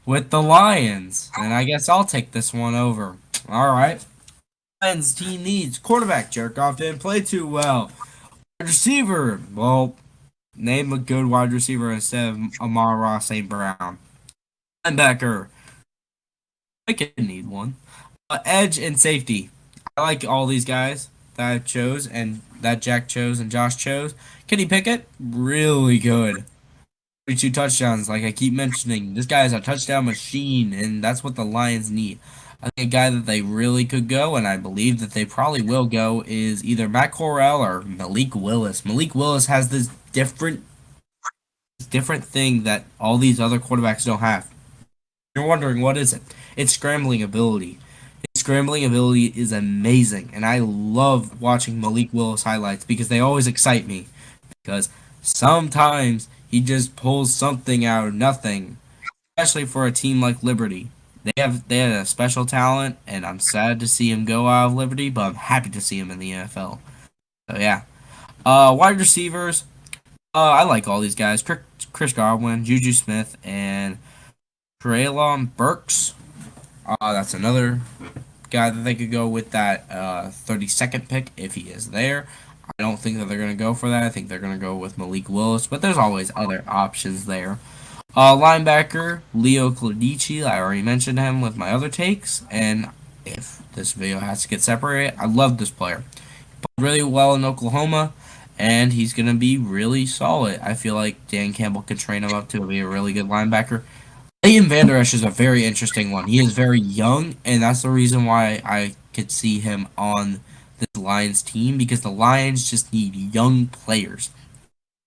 with the Lions. And I guess I'll take this one over. All right. Lions team needs quarterback. Jared Goff didn't play too well. Wide receiver. Well, name a good wide receiver instead of Amara St. Brown. Linebacker. I can need one. Edge and safety. I like all these guys that I chose and that Jack chose and Josh chose. Kenny Pickett, really good. 32 touchdowns, like I keep mentioning. This guy is a touchdown machine, and that's what the Lions need. I think a guy that they really could go, and I believe that they probably will go, is either Matt Corral or Malik Willis. Malik Willis has this different thing that all these other quarterbacks don't have. You're wondering what is it? It's scrambling ability. His scrambling ability is amazing, and I love watching Malik Willis highlights because they always excite me. Because sometimes he just pulls something out of nothing, especially for a team like Liberty. They had a special talent, and I'm sad to see him go out of Liberty, but I'm happy to see him in the NFL. So yeah, wide receivers. I like all these guys: Chris Godwin, Juju Smith, and Traylon Burks. That's another guy that they could go with that 32nd pick if he is there. I don't think that they're going to go for that. I think they're going to go with Malik Willis, but there's always other options there. Linebacker, Leo Clodici. I already mentioned him with my other takes, and if this video has to get separated, I love this player. He played really well in Oklahoma, and he's going to be really solid. I feel like Dan Campbell could train him up to be a really good linebacker. Vander is a very interesting one. He is very young, and that's the reason why I could see him on this Lions team, because the Lions just need young players.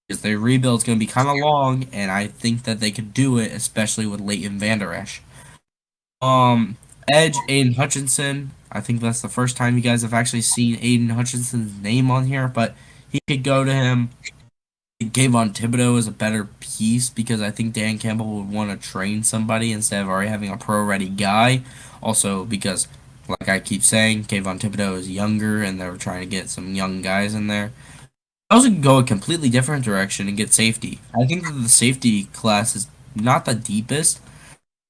Because their rebuild is going to be kind of long, and I think that they could do it, especially with Leighton Vander Esch. Edge, Aiden Hutchinson. I think that's the first time you guys have actually seen Aiden Hutchinson's name on here, but he could go to him. Kayvon Thibodeau is a better piece because I think Dan Campbell would want to train somebody instead of already having a pro-ready guy. Also, because, like I keep saying, Kayvon Thibodeau is younger and they're trying to get some young guys in there. I also can go a completely different direction and get safety. I think that the safety class is not the deepest.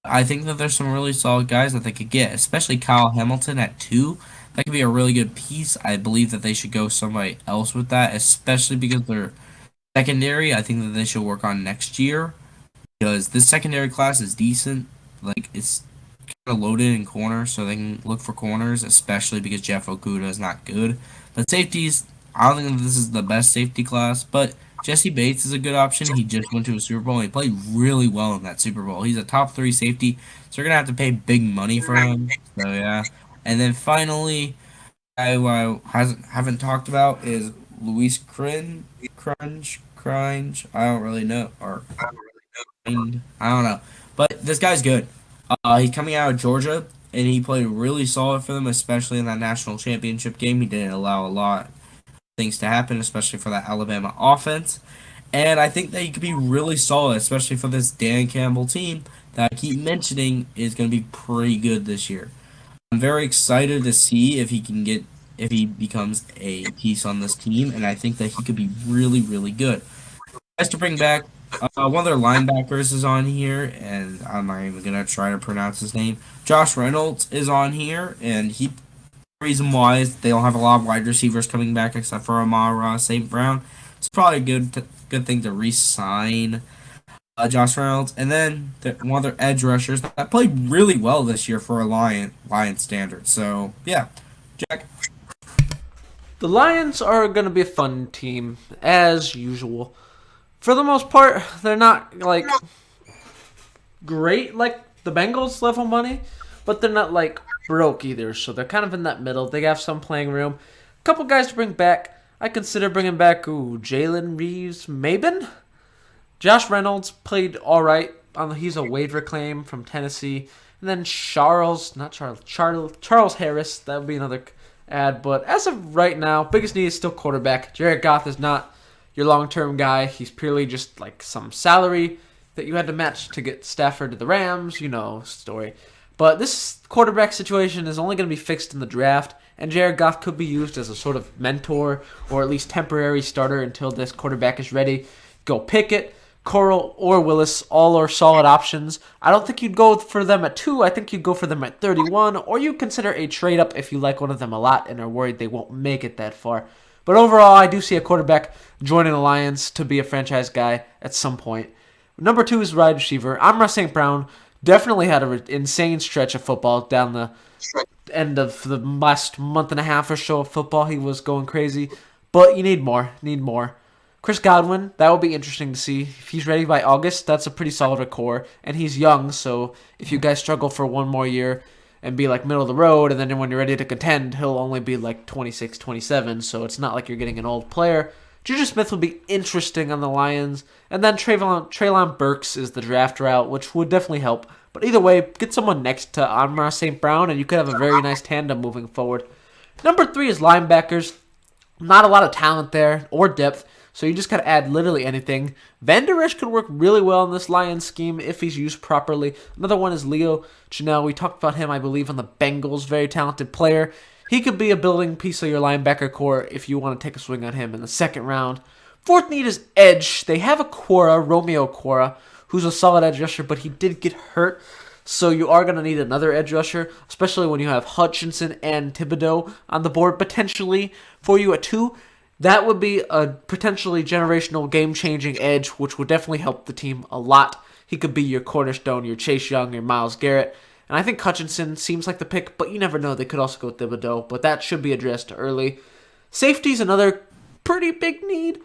I think that there's some really solid guys that they could get, especially Kyle Hamilton at 2. That could be a really good piece. I believe that they should go somebody else with that, especially because they're secondary. I think that they should work on next year because this secondary class is decent. Like, it's kind of loaded in corners, so they can look for corners, especially because Jeff Okuda is not good. But safeties, I don't think that this is the best safety class, but Jesse Bates is a good option. He just went to a Super Bowl, and he played really well in that Super Bowl. He's a top 3 safety, so you're going to have to pay big money for him. So, yeah. And then finally, I haven't talked about is Luis Cringe. I don't really know. Or, I don't know. But this guy's good. He's coming out of Georgia, and he played really solid for them, especially in that national championship game. He didn't allow a lot things to happen, especially for that Alabama offense. And I think that he could be really solid, especially for this Dan Campbell team that I keep mentioning is going to be pretty good this year. I'm very excited to see if he becomes a piece on this team, and I think that he could be really, really good. Guys to bring back, one of their linebackers is on here, and I'm not even going to try to pronounce his name. Josh Reynolds is on here, and reason why is they don't have a lot of wide receivers coming back except for Amara St. Brown. It's probably a good thing to re-sign Josh Reynolds. And then one of their edge rushers that played really well this year for a Lion standard. So, yeah. Jack? The Lions are going to be a fun team, as usual. For the most part, they're not, like, great like the Bengals level money, but they're not, like, broke either, so they're kind of in that middle. They have some playing room. A couple guys to bring back. I consider bringing back Jalen Reeves-Maybin. Josh Reynolds played all right. He's a waiver claim from Tennessee. And then Charles Harris. That would be another ad. But as of right now, biggest need is still quarterback. Jared Goff is not your long-term guy. He's purely just like some salary that you had to match to get Stafford to the Rams. You know, story. But this quarterback situation is only going to be fixed in the draft, and Jared Goff could be used as a sort of mentor or at least temporary starter until this quarterback is ready. Go pick it. Coral or Willis, all are solid options. I don't think you'd go for them at 2. I think you'd go for them at 31, or you consider a trade up if you like one of them a lot and are worried they won't make it that far. But overall, I do see a quarterback joining the Lions to be a franchise guy at some point. Number 2 is wide receiver. Amon-Ra St. Brown definitely had an insane stretch of football down the end of the last month and a half or so of football. He was going crazy. But you need more. Chris Godwin, that will be interesting to see. If he's ready by August, that's a pretty solid core. And he's young, so if you guys struggle for one more year and be like middle of the road, and then when you're ready to contend, he'll only be like 26, 27, so it's not like you're getting an old player. Juju Smith will be interesting on the Lions. And then Treylon Burks is the draft route, which would definitely help. But either way, get someone next to Amon-Ra St. Brown, and you could have a very nice tandem moving forward. Number 3 is linebackers. Not a lot of talent there or depth, so you just got to add literally anything. Vander could work really well in this Lions scheme if he's used properly. Another one is Leo Chenal. We talked about him, I believe, on the Bengals. Very talented player. He could be a building piece of your linebacker core if you want to take a swing on him in the second round. 4th need is edge. They have a Quora, Romeo Quora, who's a solid edge rusher, but he did get hurt. So you are going to need another edge rusher, especially when you have Hutchinson and Thibodeau on the board potentially for you at 2. That would be a potentially generational game-changing edge, which would definitely help the team a lot. He could be your cornerstone, your Chase Young, your Myles Garrett. And I think Hutchinson seems like the pick, but you never know. They could also go Thibodeau, but that should be addressed early. Safety's another pretty big need,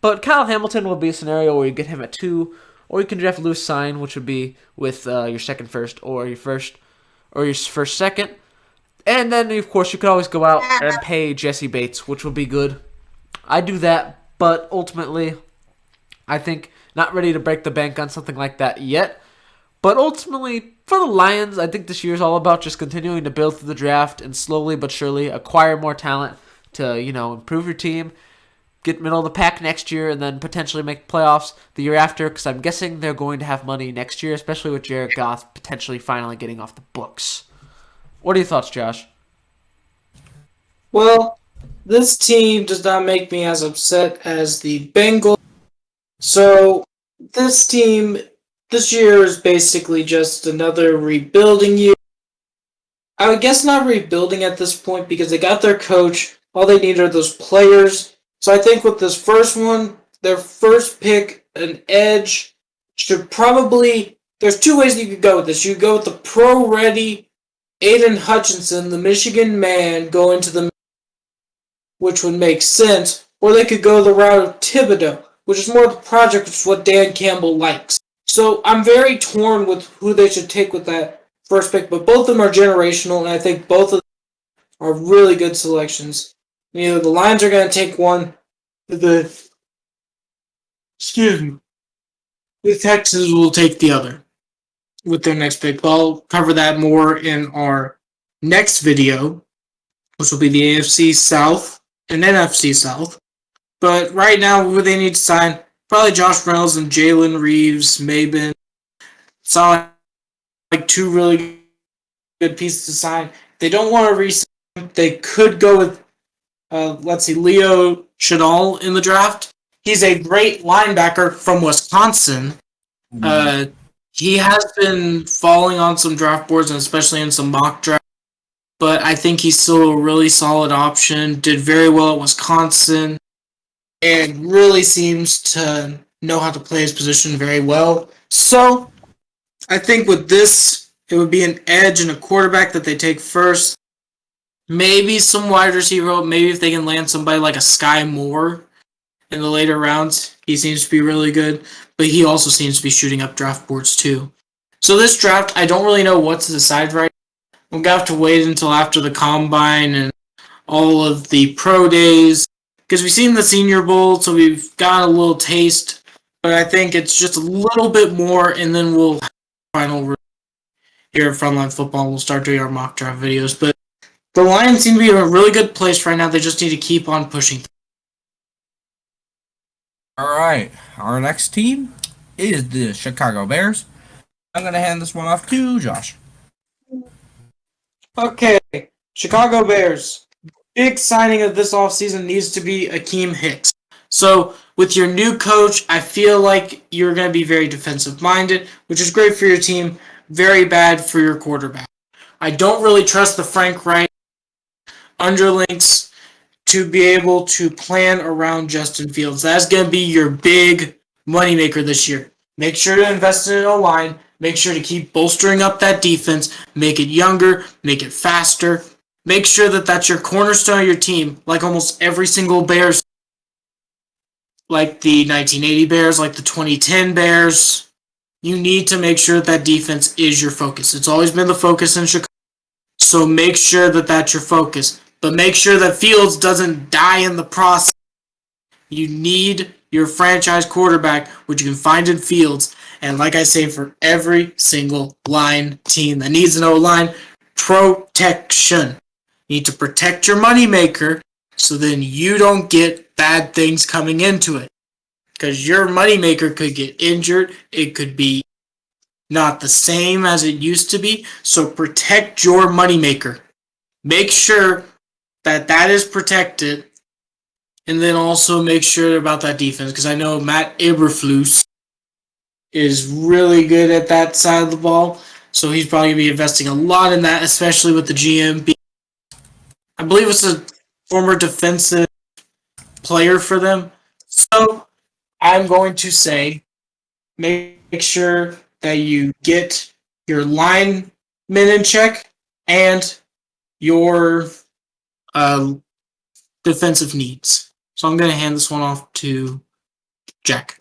but Kyle Hamilton will be a scenario where you get him at 2, or you can draft Lewis Sign, which would be with your second first, or your first second. And then, of course, you could always go out and pay Jesse Bates, which would be good. I do that, but ultimately, I think not ready to break the bank on something like that yet. But ultimately, for the Lions, I think this year is all about just continuing to build through the draft and slowly but surely acquire more talent to, improve your team, get middle of the pack next year, and then potentially make playoffs the year after, because I'm guessing they're going to have money next year, especially with Jared Goff potentially finally getting off the books. What are your thoughts, Josh? Well, this team does not make me as upset as the Bengals. So, this team, this year is basically just another rebuilding year. I would guess not rebuilding at this point because they got their coach. All they need are those players. So I think with this first one, their first pick, an edge, should probably... There's 2 ways you could go with this. You could go with the pro-ready Aiden Hutchinson, the Michigan man, going to the... which would make sense. Or they could go the route of Thibodeau, which is more of the project, which is what Dan Campbell likes. So I'm very torn with who they should take with that first pick, but both of them are generational, and I think both of them are really good selections. The Lions are going to take one. The Texans will take the other with their next pick. But I'll cover that more in our next video, which will be the AFC South and NFC South. But right now, who they need to sign, probably Josh Reynolds and Jalen Reeves, Mabin. Saw like 2 really good pieces to sign. They don't want to re-sign. They could go with, Leo Chenal in the draft. He's a great linebacker from Wisconsin. He has been falling on some draft boards, and especially in some mock drafts. But I think he's still a really solid option. Did very well at Wisconsin. And really seems to know how to play his position very well. So, I think with this, it would be an edge and a quarterback that they take first. Maybe some wide receiver, maybe if they can land somebody like a Sky Moore in the later rounds. He seems to be really good, but he also seems to be shooting up draft boards too. So this draft, I don't really know what to decide right now. We're going to have to wait until after the Combine and all of the pro days. Because we've seen the Senior Bowl, so we've got a little taste. But I think it's just a little bit more, and then we'll have a final here at Frontline Football. We'll start doing our mock draft videos. But the Lions seem to be in a really good place right now. They just need to keep on pushing. All right, our next team is the Chicago Bears. I'm going to hand this one off to Josh. Okay, Chicago Bears. Big signing of this offseason needs to be Akeem Hicks. So with your new coach, I feel like you're going to be very defensive minded, which is great for your team, very bad for your quarterback. I don't really trust the Frank Reich underlings to be able to plan around Justin Fields. That's going to be your big moneymaker this year. Make sure to invest in an O-line. Make sure to keep bolstering up that defense. Make it younger. Make it faster. Make sure that that's your cornerstone of your team, like almost every single Bears, like the 1980 Bears, like the 2010 Bears. You need to make sure that defense is your focus. It's always been the focus in Chicago. So make sure that that's your focus. But make sure that Fields doesn't die in the process. You need your franchise quarterback, which you can find in Fields. And like I say, for every single line team that needs an O-line, protection. You need to protect your moneymaker so then you don't get bad things coming into it. Because your moneymaker could get injured. It could be not the same as it used to be. So protect your moneymaker. Make sure that is protected. And then also make sure about that defense. Because I know Matt Eberflus is really good at that side of the ball. So he's probably going to be investing a lot in that, especially with the GM. I believe it's a former defensive player for them. So I'm going to say make sure that you get your linemen in check and your defensive needs. So I'm going to hand this one off to Jack.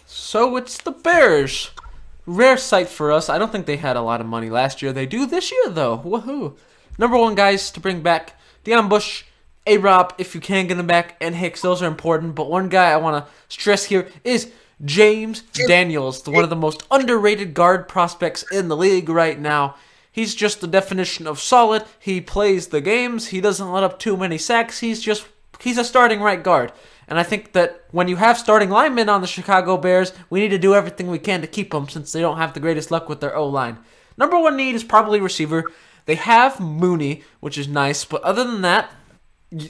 So it's the Bears. Rare sight for us. I don't think they had a lot of money last year. They do this year, though. Woohoo. Number one, guys, to bring back Deion Bush, A-Rob, if you can get him back, and Hicks. Those are important. But one guy I want to stress here is James Daniels, one of the most underrated guard prospects in the league right now. He's just the definition of solid. He plays the games. He doesn't let up too many sacks. He's a starting right guard. And I think that when you have starting linemen on the Chicago Bears, we need to do everything we can to keep them since they don't have the greatest luck with their O-line. Number one need is probably receiver. They have Mooney, which is nice, but other than that,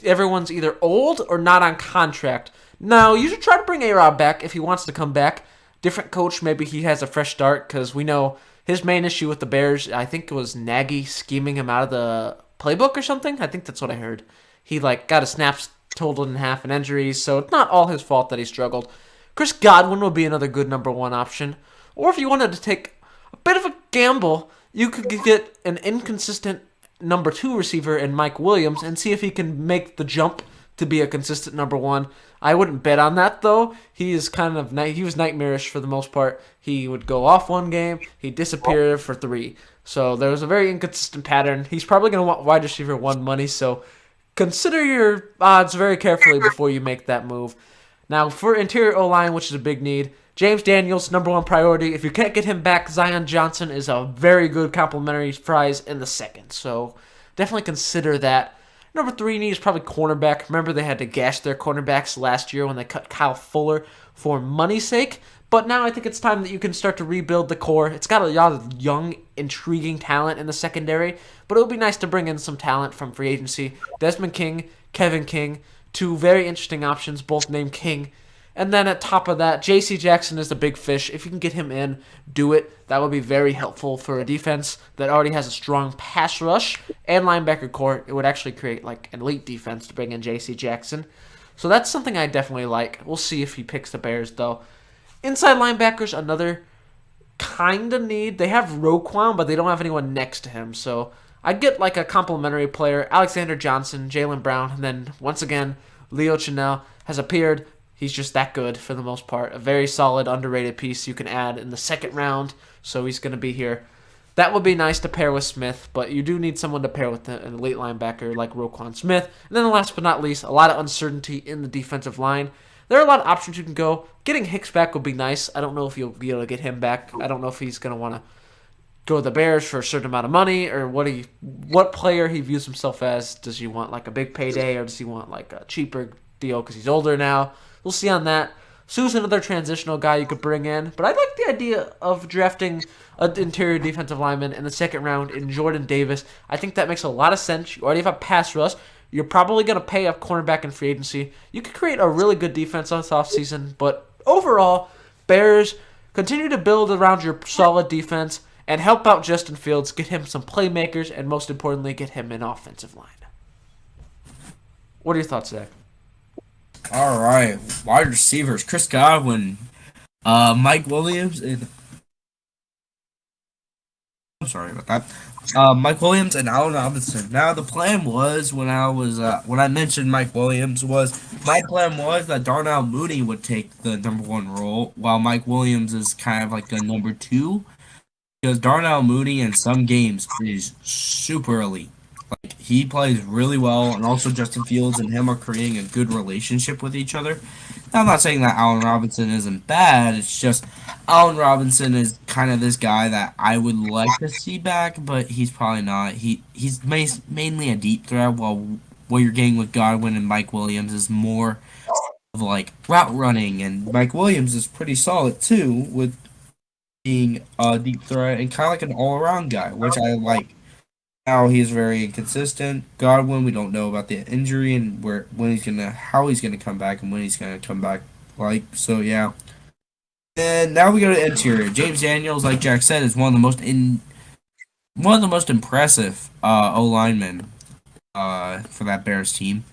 everyone's either old or not on contract. Now, you should try to bring A-Rob back if he wants to come back. Different coach, maybe he has a fresh start, because we know his main issue with the Bears, I think it was Nagy scheming him out of the playbook or something. I think that's what I heard. He got his snaps totaled in half and injuries, so it's not all his fault that he struggled. Chris Godwin would be another good number one option. Or if you wanted to take a bit of a gamble, you could get an inconsistent number two receiver in Mike Williams and see if he can make the jump to be a consistent number one. I wouldn't bet on that, though. He was nightmarish for the most part. He would go off one game, he'd disappear for 3. So there was a very inconsistent pattern. He's probably going to want wide receiver 1 money, so consider your odds very carefully before you make that move. Now, for interior O-line, which is a big need, James Daniels, number one priority. If you can't get him back, Zion Johnson is a very good complimentary prize in the second. So definitely consider that. Number 3 need is probably cornerback. Remember, they had to gash their cornerbacks last year when they cut Kyle Fuller for money's sake. But now I think it's time that you can start to rebuild the core. It's got a lot of young, intriguing talent in the secondary, but it would be nice to bring in some talent from free agency. Desmond King, Kevin King, 2 very interesting options, both named King. And then at top of that, J.C. Jackson is the big fish. If you can get him in, do it. That would be very helpful for a defense that already has a strong pass rush and linebacker core. It would actually create an elite defense to bring in J.C. Jackson. So that's something I definitely like. We'll see if he picks the Bears, though. Inside linebackers, another kind of need. They have Roquan, but they don't have anyone next to him. So I'd get a complimentary player, Alexander Johnson, Jaylen Brown, and then once again, Leo Chenal has appeared. He's just that good for the most part. A very solid, underrated piece you can add in the second round, so he's going to be here. That would be nice to pair with Smith, but you do need someone to pair with an elite linebacker like Roquan Smith. And then last but not least, a lot of uncertainty in the defensive line. There are a lot of options you can go. Getting Hicks back would be nice. I don't know if you'll be able to get him back. I don't know if he's going to want to go to the Bears for a certain amount of money, or what player he views himself as. Does he want a big payday, or does he want a cheaper deal because he's older now? We'll see on that. Sue's another transitional guy you could bring in, but I like the idea of drafting an interior defensive lineman in the second round in Jordan Davis. I think that makes a lot of sense. You already have a pass rush. You're probably going to pay a cornerback in free agency. You could create a really good defense this offseason, but overall, Bears continue to build around your solid defense and help out Justin Fields, get him some playmakers, and most importantly, get him an offensive line. What are your thoughts, Zach? All right, wide receivers: Chris Godwin, Mike Williams, and I'm sorry about that. Mike Williams and Allen Robinson. Now the plan was when I mentioned Mike Williams was my plan was that Darnell Mooney would take the number one role while Mike Williams is kind of like a number two because Darnell Mooney in some games is super elite. Like he plays really well, and also Justin Fields and him are creating a good relationship with each other. Now, I'm not saying that Allen Robinson isn't bad. It's just Allen Robinson is kind of this guy that I would like to see back, but he's probably not. He's mainly a deep threat, while what you're getting with Godwin and Mike Williams is more of like route running, and Mike Williams is pretty solid too with being a deep threat and kind of like an all around guy, which I like. Now he's very inconsistent. Godwin, we don't know about the injury and how he's gonna come back and when he's gonna come back. So, yeah. And now we go to interior. James Daniels, like Jack said, is one of the most impressive O linemen for that Bears team.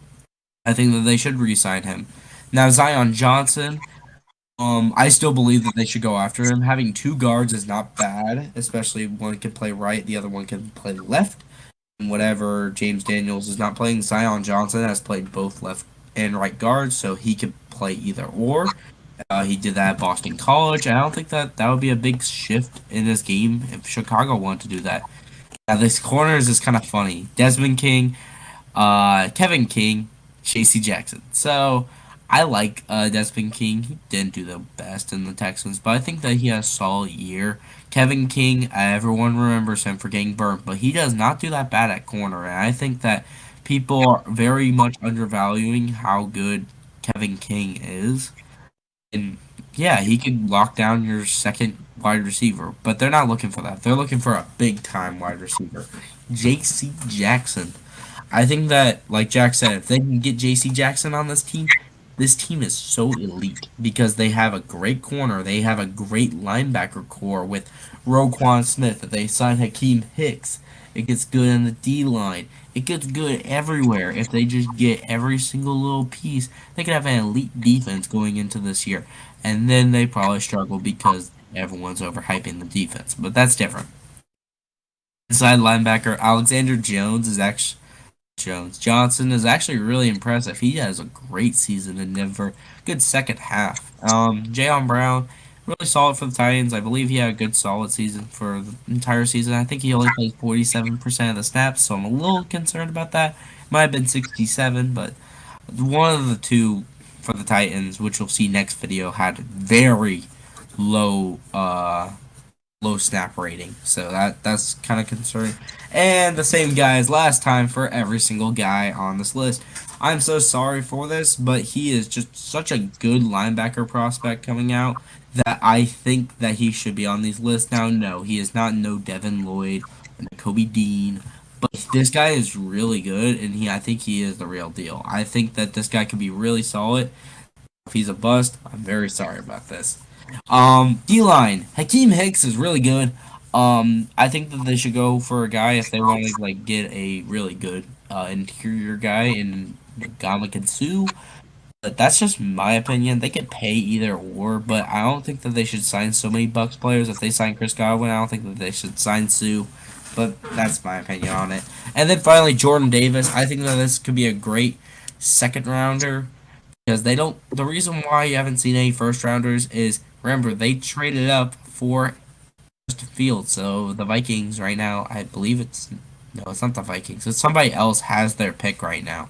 I think that they should re-sign him. Now Zion Johnson, I still believe that they should go after him. Having two guards is not bad, especially one can play right, the other one can play left. And whatever James Daniels is not playing, Zion Johnson has played both left and right guards, so he could play either or. He did that at Boston College. I don't think that would be a big shift in his game if Chicago wanted to do that. Now, this corners is kind of funny. Desmond King, Kevin King, J.C. Jackson. So, I like Desmond King. He didn't do the best in the Texans, but I think that he has a solid year. Kevin King, everyone remembers him for getting burnt, but he does not do that bad at corner, and I think that people are very much undervaluing how good Kevin King is. And yeah, he could lock down your second wide receiver, but they're not looking for that. They're looking for a big time wide receiver. J.C. Jackson. I think that, like Jack said, if they can get J.C. Jackson on this team is so elite because they have a great corner. They have a great linebacker core with Roquan Smith. If they sign Hakeem Hicks, it gets good in the D line. It gets good everywhere. If they just get every single little piece, they could have an elite defense going into this year. And then they probably struggle because everyone's overhyping the defense. But that's different. Inside linebacker, Alexander Johnson is actually really impressive. He has a great season in Denver. Good second half. Jayon Brown, really solid for the Titans. I believe he had a good solid season for the entire season. I think he only played 47% of the snaps, so I'm a little concerned about that. Might have been 67, but one of the two for the Titans, which you'll see next video, had very low snap rating, so that's kind of concerning. And the same guy as last time for every single guy on this list. I'm so sorry for this, but he is just such a good linebacker prospect coming out that I think that he should be on these lists. Now, no, he is not no Devin Lloyd and Kobe Dean, but this guy is really good, and I think he is the real deal. I think that this guy could be really solid. If he's a bust, I'm very sorry about this. D-line. Hakeem Hicks is really good. I think that they should go for a guy if they want to like get a really good interior guy in Ndamukong Suh. But that's just my opinion. They could pay either or, but I don't think that they should sign so many Bucks players. If they sign Chris Godwin, I don't think that they should sign Suh. But that's my opinion on it. And then finally, Jordan Davis. I think that this could be a great second rounder. Because the reason why you haven't seen any first rounders is, remember, they traded up for Justin Fields. So the Vikings right now, I believe it's not the Vikings. It's somebody else has their pick right now.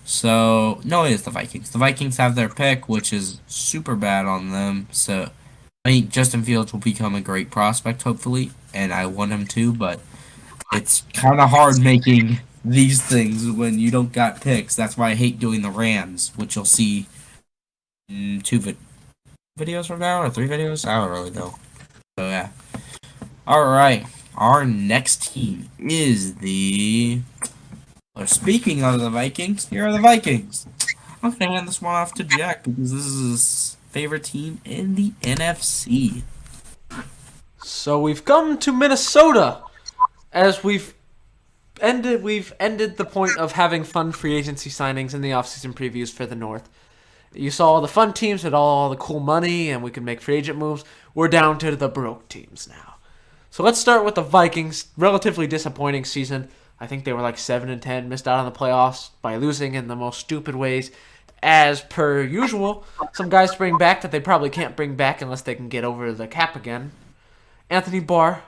So, no, it is the Vikings. The Vikings have their pick, which is super bad on them. So, I mean, Justin Fields will become a great prospect, hopefully. And I want him to, but it's kind of hard making these things when you don't got picks. That's why I hate doing the Rams, which you'll see in videos from now or 3 videos. I don't really know. So yeah. All right, our next team is the Speaking of the Vikings, here are the Vikings. I'm gonna hand this one off to Jack because this is his favorite team in the NFC. So we've come to Minnesota as we've ended the point of having fun free agency signings in the offseason previews for the North. You saw all the fun teams with all the cool money and we could make free agent moves. We're down to the broke teams now. So let's start with the Vikings. Relatively disappointing season. I think they were like 7-10, missed out on the playoffs by losing in the most stupid ways. As per usual, some guys to bring back that they probably can't bring back unless they can get over the cap again. Anthony Barr,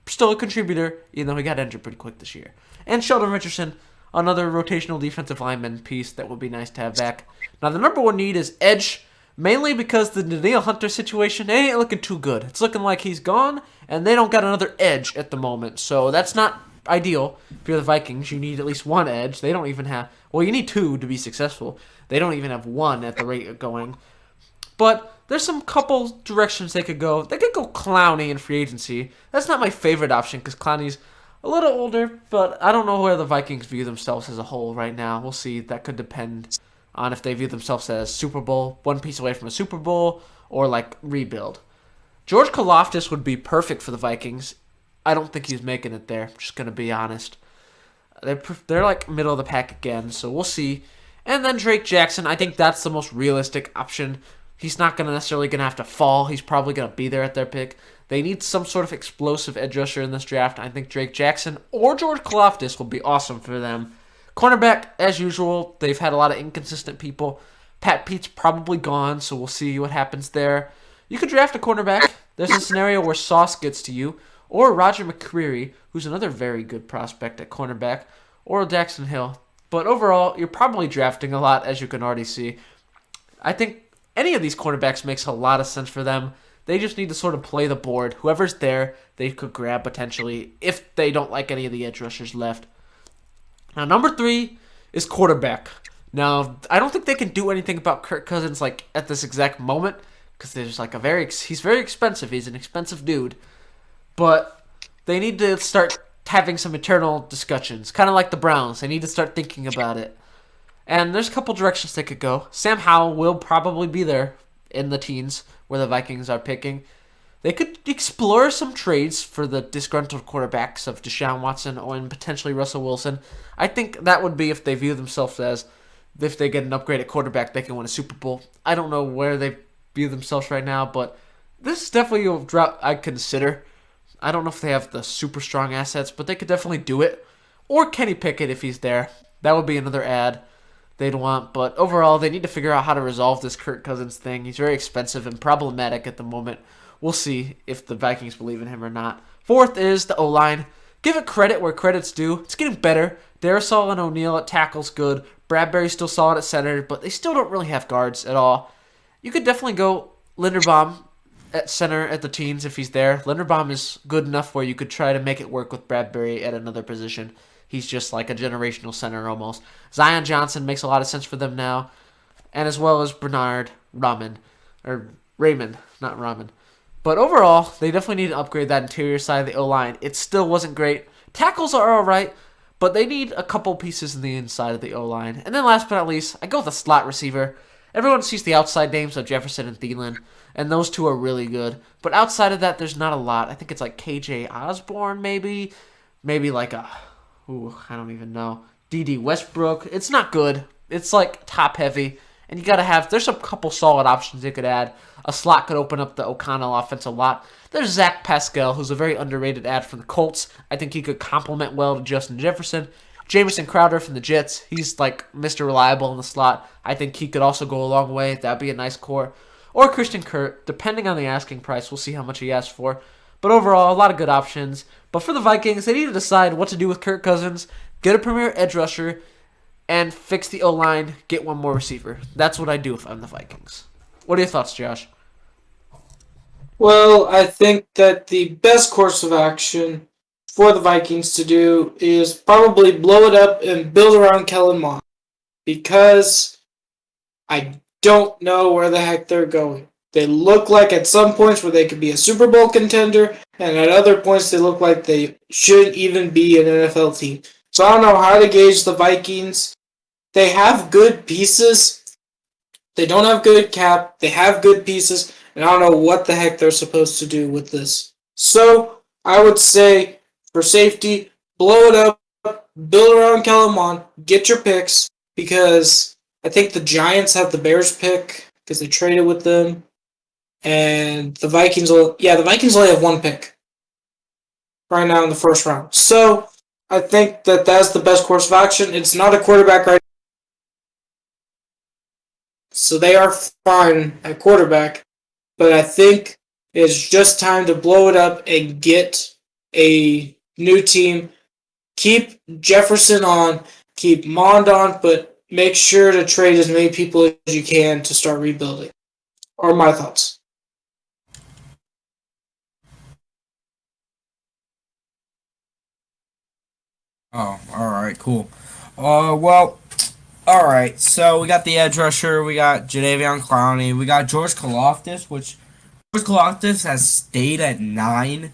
still a contributor, even though he got injured pretty quick this year. And Sheldon Richardson, another rotational defensive lineman piece that would be nice to have back. Now, the number one need is edge, mainly because the Danielle Hunter situation ain't looking too good. It's looking like he's gone, and they don't got another edge at the moment. So that's not ideal. If you're the Vikings, you need at least one edge. They don't even have... Well, you need two to be successful. They don't even have one at the rate of going. But there's some couple directions they could go. They could go Clowney in free agency. That's not my favorite option because Clowney's a little older, but I don't know where the Vikings view themselves as a whole right now. We'll see. That could depend on if they view themselves as Super Bowl, one piece away from a Super Bowl, or like rebuild. George Karlaftis would be perfect for the Vikings. I don't think he's making it there. Just going to be honest. They're like middle of the pack again, so we'll see. And then Drake Jackson, I think that's the most realistic option. He's not necessarily going to have to fall. He's probably going to be there at their pick. They need some sort of explosive edge rusher in this draft. I think Drake Jackson or George Karlaftis will be awesome for them. Cornerback, as usual, they've had a lot of inconsistent people. Pat Pete's probably gone, so we'll see what happens there. You could draft a cornerback. There's a scenario where Sauce gets to you, or Roger McCreary, who's another very good prospect at cornerback, or Jackson Hill. But overall, you're probably drafting a lot, as you can already see. I think any of these cornerbacks makes a lot of sense for them. They just need to sort of play the board. Whoever's there, they could grab potentially if they don't like any of the edge rushers left. Now, number 3 is quarterback. Now, I don't think they can do anything about Kirk Cousins like at this exact moment because there's like he's very expensive. He's an expensive dude. But they need to start having some internal discussions, kind of like the Browns. They need to start thinking about it. And there's a couple directions they could go. Sam Howell will probably be there in the teens where the Vikings are picking. They could explore some trades for the disgruntled quarterbacks of Deshaun Watson and potentially Russell Wilson. I think that would be if they view themselves as if they get an upgraded quarterback, they can win a Super Bowl. I don't know where they view themselves right now, but this is definitely a drop I'd consider. I don't know if they have the super strong assets, but they could definitely do it. Or Kenny Pickett if he's there. That would be another ad they'd want. But overall, they need to figure out how to resolve this Kirk Cousins thing. He's very expensive and problematic at the moment. We'll see if the Vikings believe in him or not. 4th is the O-line. Give it credit where credit's due. It's getting better. Darrisaw and O'Neal at tackle's good. Bradbury's still solid at center, but they still don't really have guards at all. You could definitely go Linderbaum at center at the teens if he's there. Linderbaum is good enough where you could try to make it work with Bradbury at another position. He's just like a generational center almost. Zion Johnson makes a lot of sense for them now. And as well as Raymond, not Ramen. But overall, they definitely need to upgrade that interior side of the O-line. It still wasn't great. Tackles are alright, but they need a couple pieces in the inside of the O-line. And then last but not least, I go with a slot receiver. Everyone sees the outside names of Jefferson and Thielen, and those two are really good. But outside of that, there's not a lot. I think it's like KJ Osborne, maybe. Maybe like I don't even know. D.D. Westbrook. It's not good. It's like top heavy. And you got to have, there's a couple solid options you could add. A slot could open up the O'Connell offense a lot. There's Zach Pascal, who's a very underrated ad from the Colts. I think he could complement well to Justin Jefferson. Jamison Crowder from the Jets. He's like Mr. Reliable in the slot. I think he could also go a long way. That'd be a nice core. Or Christian Kirk, depending on the asking price. We'll see how much he asks for. But overall, a lot of good options. But for the Vikings, they need to decide what to do with Kirk Cousins, get a premier edge rusher, and fix the O-line, get one more receiver. That's what I do if I'm the Vikings. What are your thoughts, Josh? Well, I think that the best course of action for the Vikings to do is probably blow it up and build around Kellen Mond, because I don't know where the heck they're going. They look like at some points where they could be a Super Bowl contender, and at other points they look like they shouldn't even be an NFL team. So I don't know how to gauge the Vikings. They have good pieces. They don't have good cap. They have good pieces, and I don't know what the heck they're supposed to do with this. So I would say, for safety, blow it up, build around Kellerman, get your picks, because I think the Giants have the Bears pick because they traded with them, and the Vikings only have one pick right now in the first round. So I think that that's the best course of action. It's not a quarterback right so they are fine at quarterback. But I think it's just time to blow it up and get a new team. Keep Jefferson on, keep Mond on, but make sure to trade as many people as you can to start rebuilding. Are my thoughts. Oh, all right, cool. Well, all right. So we got the edge rusher. We got Jadavion Clowney. We got George Kaloftis, which George Kaloftis has stayed at 9.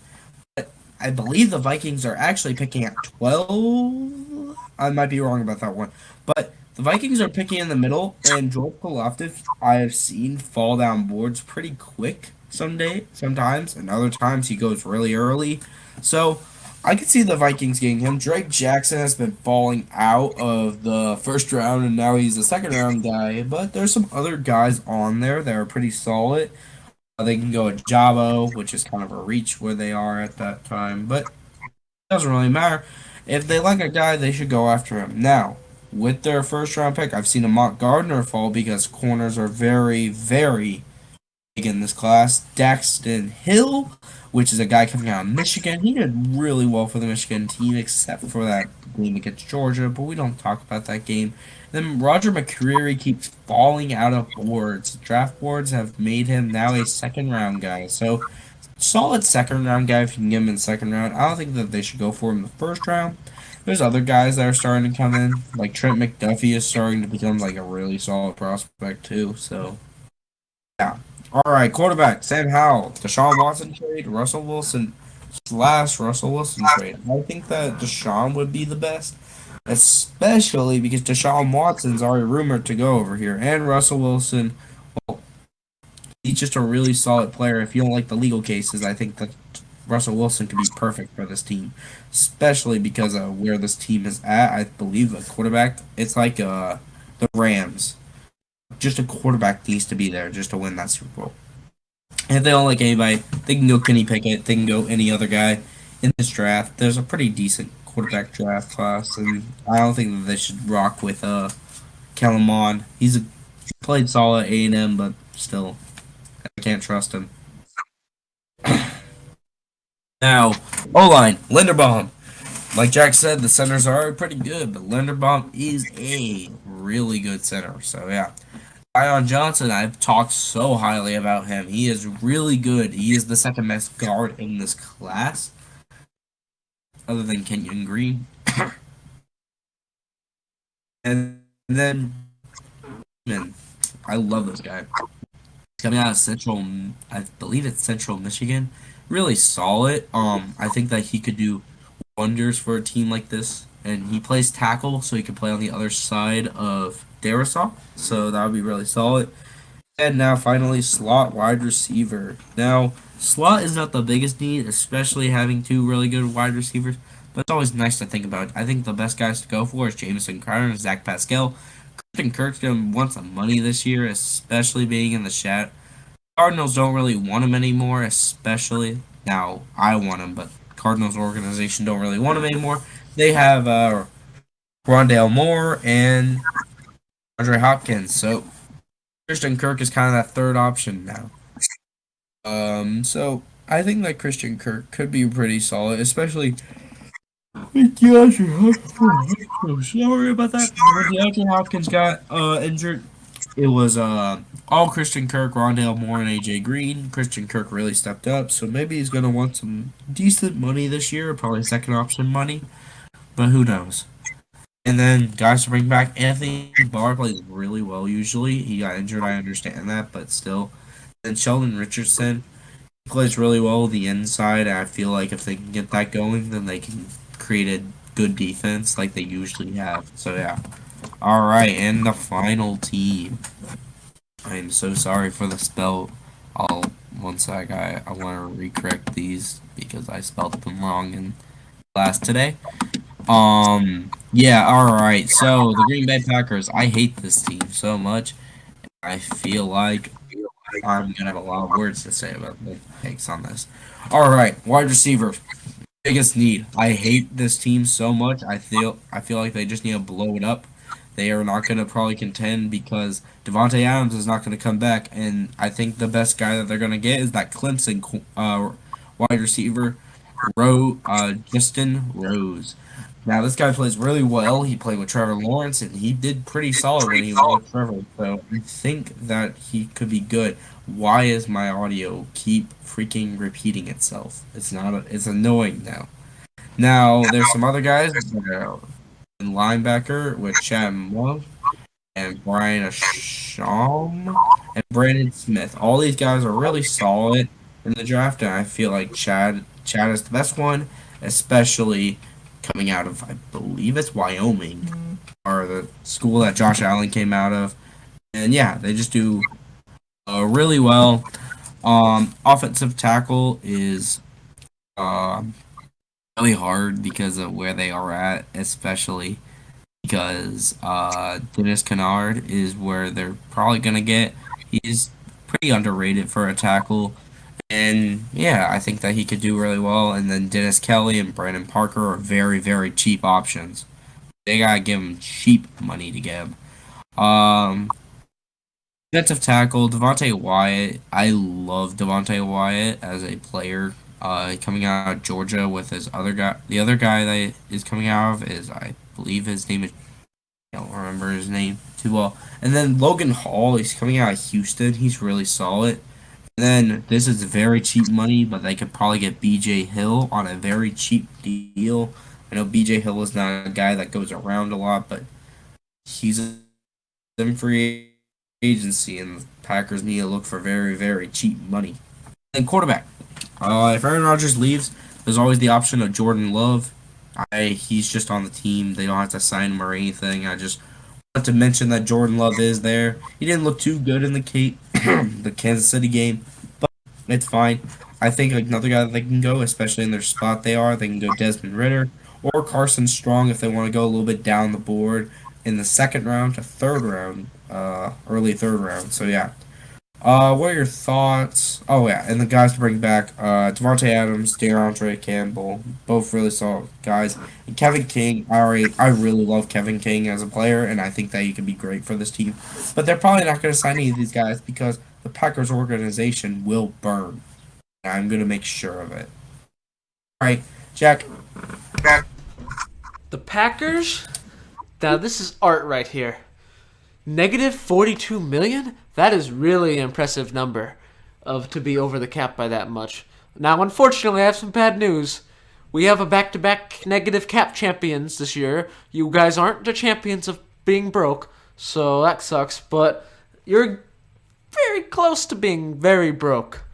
I believe the Vikings are actually picking at 12. I might be wrong about that one. But the Vikings are picking in the middle, and George Kaloftis I have seen fall down boards pretty quick sometimes, and other times he goes really early. So I could see the Vikings getting him. Drake Jackson has been falling out of the first round, and now he's a second round guy. But there's some other guys on there that are pretty solid. They can go at Jabo, which is kind of a reach where they are at that time, but it doesn't really matter. If they like a guy, they should go after him. Now, with their first round pick, I've seen a Mont Gardner fall because corners are very, very big in this class. Daxton Hill, which is a guy coming out of Michigan, he did really well for the Michigan team, except for that game against Georgia, but we don't talk about that game. Then Roger Mccreary keeps falling out of boards. Draft boards have made him now a second round guy. So solid second round guy if you can get him in the second round. I don't think that they should go for him in the first round. There's other guys that are starting to come in, like Trent McDuffie is starting to become like a really solid prospect too. So yeah. All right, quarterback Sam Howell, Deshaun Watson trade, Russell Wilson / Russell Wilson trade. I think that Deshaun would be the best, especially because Deshaun Watson's already rumored to go over here, and Russell Wilson. Well, he's just a really solid player. If you don't like the legal cases, I think that Russell Wilson could be perfect for this team, especially because of where this team is at. I believe the quarterback. It's like the Rams. Just a quarterback needs to be there just to win that Super Bowl. And if they don't like anybody, they can go Kenny Pickett. They can go any other guy in this draft. There's a pretty decent quarterback draft class, and I don't think that they should rock with Kellen Mond. Played solid at A&M, but still, I can't trust him. Now, O-line, Linderbaum. Like Jack said, the centers are pretty good, but Linderbaum is a really good center. So, yeah. Zion Johnson, I've talked so highly about him. He is really good. He is the second best guard in this class, other than Kenyon Green. And then, man, I love this guy. Coming out of Central, I believe it's Central Michigan. Really solid. I think that he could do wonders for a team like this. And he plays tackle, so he can play on the other side of Darisaw. So that would be really solid. And now finally, slot wide receiver. Now, slot is not the biggest need, especially having two really good wide receivers. But it's always nice to think about. I think the best guys to go for is Jamison Crowder and Zach Pascal. Christian Kirk's going to want some money this year, especially being in the chat. Cardinals don't really want him anymore, especially. Now, I want him, but Cardinals organization don't really want him anymore. They have Rondale Moore and Andre Hopkins, so Christian Kirk is kind of that third option now. So I think that Christian Kirk could be pretty solid, especially with DeAndre Hopkins. I'm sorry about that. When DeAndre Hopkins got injured, it was all Christian Kirk, Rondale Moore, and AJ Green. Christian Kirk really stepped up, so maybe he's gonna want some decent money this year, probably second option money, but who knows? And then guys to bring back, Anthony Barr plays really well usually. He got injured, I understand that, but still. And Sheldon Richardson plays really well the inside. And I feel like if they can get that going, then they can create a good defense like they usually have. So yeah. All right, and the final team. I am so sorry for the spell. I'll one sec. I want to recorrect these because I spelled them wrong in class today. Yeah. All right. So the Green Bay Packers. I hate this team so much. I feel like I'm gonna have a lot of words to say about the takes on this. All right, wide receiver, biggest need. I hate this team so much. I feel like they just need to blow it up. They are not gonna probably contend because Devonte Adams is not gonna come back, and I think the best guy that they're gonna get is that Clemson wide receiver, Justin Rose. Now this guy plays really well. He played with Trevor Lawrence, and he did pretty solid when he was with Trevor. So I think that he could be good. Why is my audio keep freaking repeating itself? It's annoying now. Now there's some other guys. In linebacker with Chad Monk and Brian Asham and Brandon Smith. All these guys are really solid in the draft, and I feel like Chad is the best one, especially coming out of, I believe it's Wyoming, or the school that Josh Allen came out of. And yeah, they just do really well. Offensive tackle is really hard because of where they are at, especially because Dennis Kennard is where they're probably gonna get. He's pretty underrated for a tackle. And yeah, I think that he could do really well. And then Dennis Kelly and Brandon Parker are very, very cheap options. They gotta give him cheap money to get him. Um, Defensive tackle Devonte Wyatt. I love Devonte Wyatt as a player. Coming out of Georgia with his other guy. The other guy that is coming out of is, I believe his name is. I don't remember his name too well. And then Logan Hall. He's coming out of Houston. He's really solid. Then this is very cheap money, but they could probably get BJ Hill on a very cheap deal. I know BJ Hill is not a guy that goes around a lot, but he's in free agency, and the Packers need to look for very, very cheap money. And quarterback. If Aaron Rodgers leaves, there's always the option of Jordan Love. He's just on the team. They don't have to sign him or anything. I just want to mention that Jordan Love is there. He didn't look too good in the Kansas City game, but it's fine. I think another guy that they can go, especially in their spot they can go Desmond Ritter or Carson Strong if they want to go a little bit down the board in the second round to third round, early third round. So yeah. What are your thoughts? Oh yeah, and the guys to bring back, Devonte Adams, DeAndre Campbell, both really solid guys. And Kevin King, I really love Kevin King as a player, and I think that he could be great for this team. But they're probably not going to sign any of these guys because the Packers organization will burn. And I'm going to make sure of it. All right, Jack. The Packers? Now, this is art right here. Negative 42 million? That is really an impressive number to be over the cap by that much. Now, unfortunately, I have some bad news. We have a back-to-back negative cap champions this year. You guys aren't the champions of being broke, so that sucks. But you're very close to being very broke.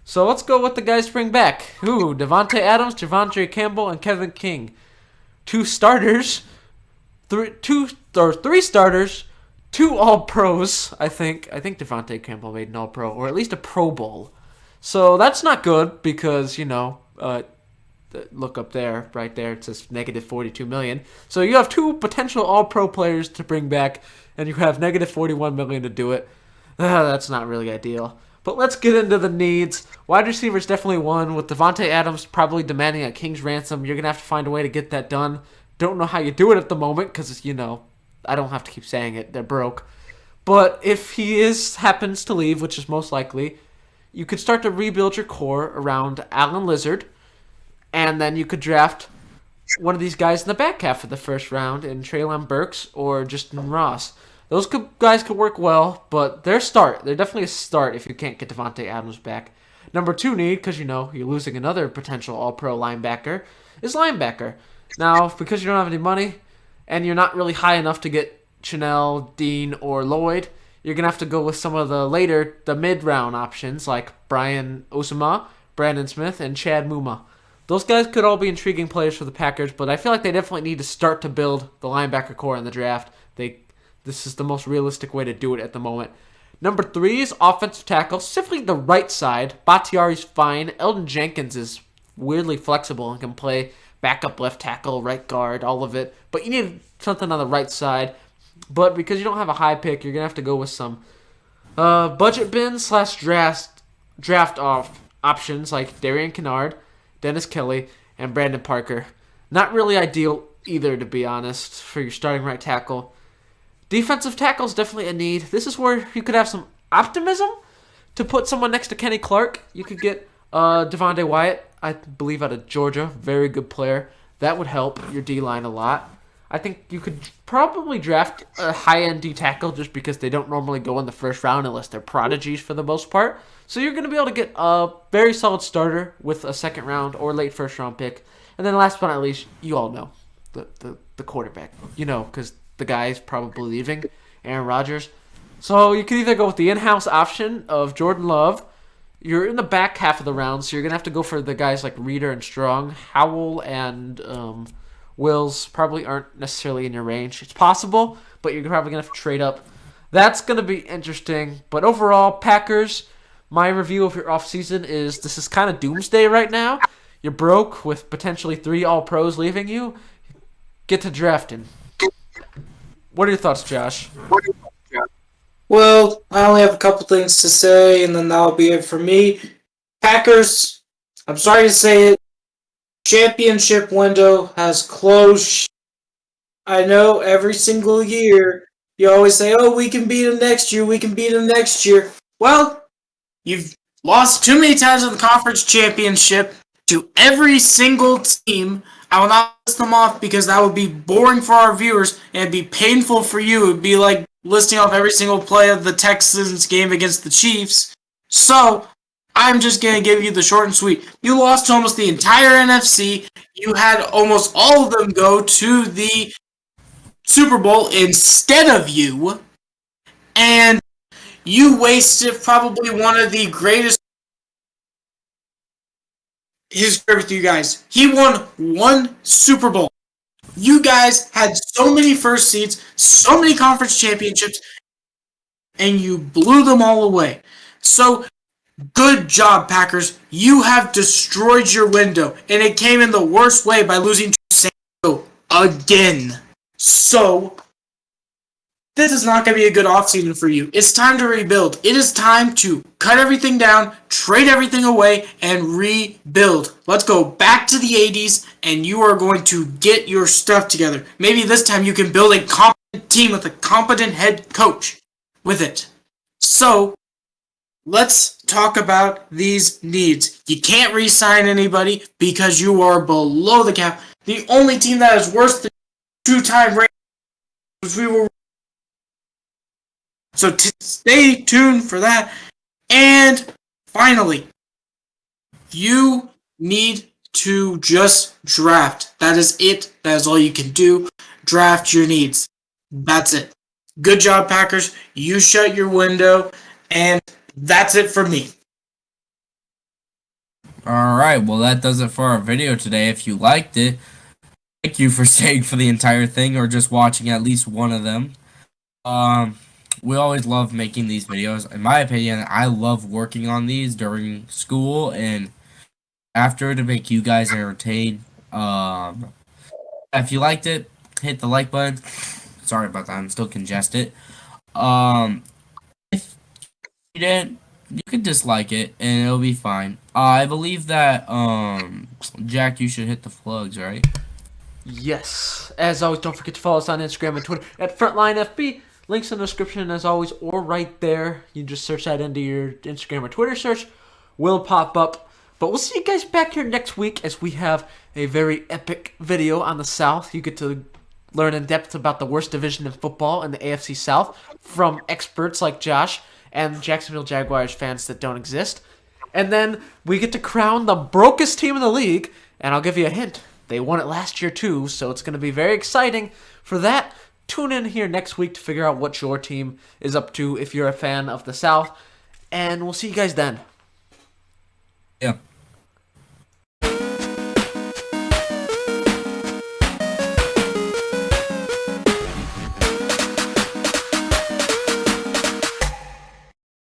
So let's go with the guys to bring back. Devonte Adams, Devontae Campbell, and Kevin King. Three starters, 2 All-Pros, I think. I think Devontae Campbell made an All-Pro, or at least a Pro Bowl. So that's not good because, look up there, right there, it says negative 42 million. So you have 2 potential All-Pro players to bring back, and you have negative 41 million to do it. That's not really ideal. But let's get into the needs. Wide receivers definitely one, with Devonte Adams probably demanding a king's ransom. You're going to have to find a way to get that done. Don't know how you do it at the moment because, I don't have to keep saying it. They're broke. But if he happens to leave, which is most likely, you could start to rebuild your core around Alan Lizard, and then you could draft one of these guys in the back half of the first round in Treylon Burks or Justin Ross. Those guys could work well, but they're definitely a start if you can't get Devonte Adams back. Number 2 need, because you're losing another potential All-Pro linebacker, is linebacker. Now, because you don't have any money, and you're not really high enough to get Chanel, Dean, or Lloyd, you're going to have to go with some of the mid-round options like Brian Osama, Brandon Smith, and Chad Muma. those guys could all be intriguing players for the Packers, but I feel like they definitely need to start to build the linebacker core in the draft. This is the most realistic way to do it at the moment. Number 3 is offensive tackle, specifically the right side. Bakhtiari's fine. Eldon Jenkins is weirdly flexible and can play backup left tackle, right guard, all of it. But you need something on the right side. But because you don't have a high pick, you're going to have to go with some budget bin / draft off options like Darian Kennard, Dennis Kelly, and Brandon Parker. Not really ideal either, to be honest, for your starting right tackle. Defensive tackle is definitely a need. This is where you could have some optimism to put someone next to Kenny Clark. You could get Devonte Wyatt, I believe, out of Georgia. Very good player. That would help your D-line a lot. I think you could probably draft a high-end D tackle just because they don't normally go in the first round unless they're prodigies for the most part. So you're going to be able to get a very solid starter with a second round or late first round pick. And then last but not least, you all know, the quarterback. You know, because the guy's probably leaving, Aaron Rodgers. So you can either go with the in-house option of Jordan Love. You're in the back half of the round, so you're going to have to go for the guys like Reeder and Strong. Howell and Wills probably aren't necessarily in your range. It's possible, but you're probably going to have to trade up. That's going to be interesting. But overall, Packers, my review of your offseason is this is kind of doomsday right now. You're broke with potentially 3 All-Pros leaving you. Get to drafting. What are your thoughts, Josh? Well, I only have a couple things to say, and then that'll be it for me. Packers, I'm sorry to say it, championship window has closed. I know every single year you always say, oh, we can beat them next year, we can beat them next year. Well, you've lost too many times in the conference championship to every single team. I will not list them off because that would be boring for our viewers and it'd be painful for you. It would be like listing off every single play of the Texans game against the Chiefs. So, I'm just going to give you the short and sweet. You lost to almost the entire NFC. You had almost all of them go to the Super Bowl instead of you. And you wasted probably one of the greatest history with you guys. He won 1 Super Bowl. You guys had so many first seeds, so many conference championships, and you blew them all away. So, good job, Packers. You have destroyed your window, and it came in the worst way by losing to San Diego again. So, this is not going to be a good offseason for you. It's time to rebuild. It is time to cut everything down, trade everything away, and rebuild. Let's go back to the 80s, and you are going to get your stuff together. Maybe this time you can build a competent team with a competent head coach with it. So, let's talk about these needs. You can't re-sign anybody because you are below the cap. The only team that is worse than 2-time Reynolds, we will. So stay tuned for that. And finally, you need to just draft. That is it. That is all you can do. Draft your needs. That's it. Good job, Packers. You shut your window. And that's it for me. Alright, well that does it for our video today. If you liked it, thank you for staying for the entire thing or just watching at least one of them. We always love making these videos. In my opinion, I love working on these during school and after to make you guys entertained. If you liked it, hit the like button. Sorry about that, I'm still congested. If you didn't, you can dislike it and it'll be fine. I believe that Jack, you should hit the plugs, right? Yes. As always, don't forget to follow us on Instagram and Twitter at Frontline FB. Links in the description as always, or right there. You just search that into your Instagram or Twitter search. Will pop up. But we'll see you guys back here next week as we have a very epic video on the South. You get to learn in depth about the worst division in football in the AFC South from experts like Josh and Jacksonville Jaguars fans that don't exist. And then we get to crown the brokest team in the league. And I'll give you a hint. They won it last year too, so it's going to be very exciting for that. Tune in here next week to figure out what your team is up to if you're a fan of the South. And we'll see you guys then. Yeah.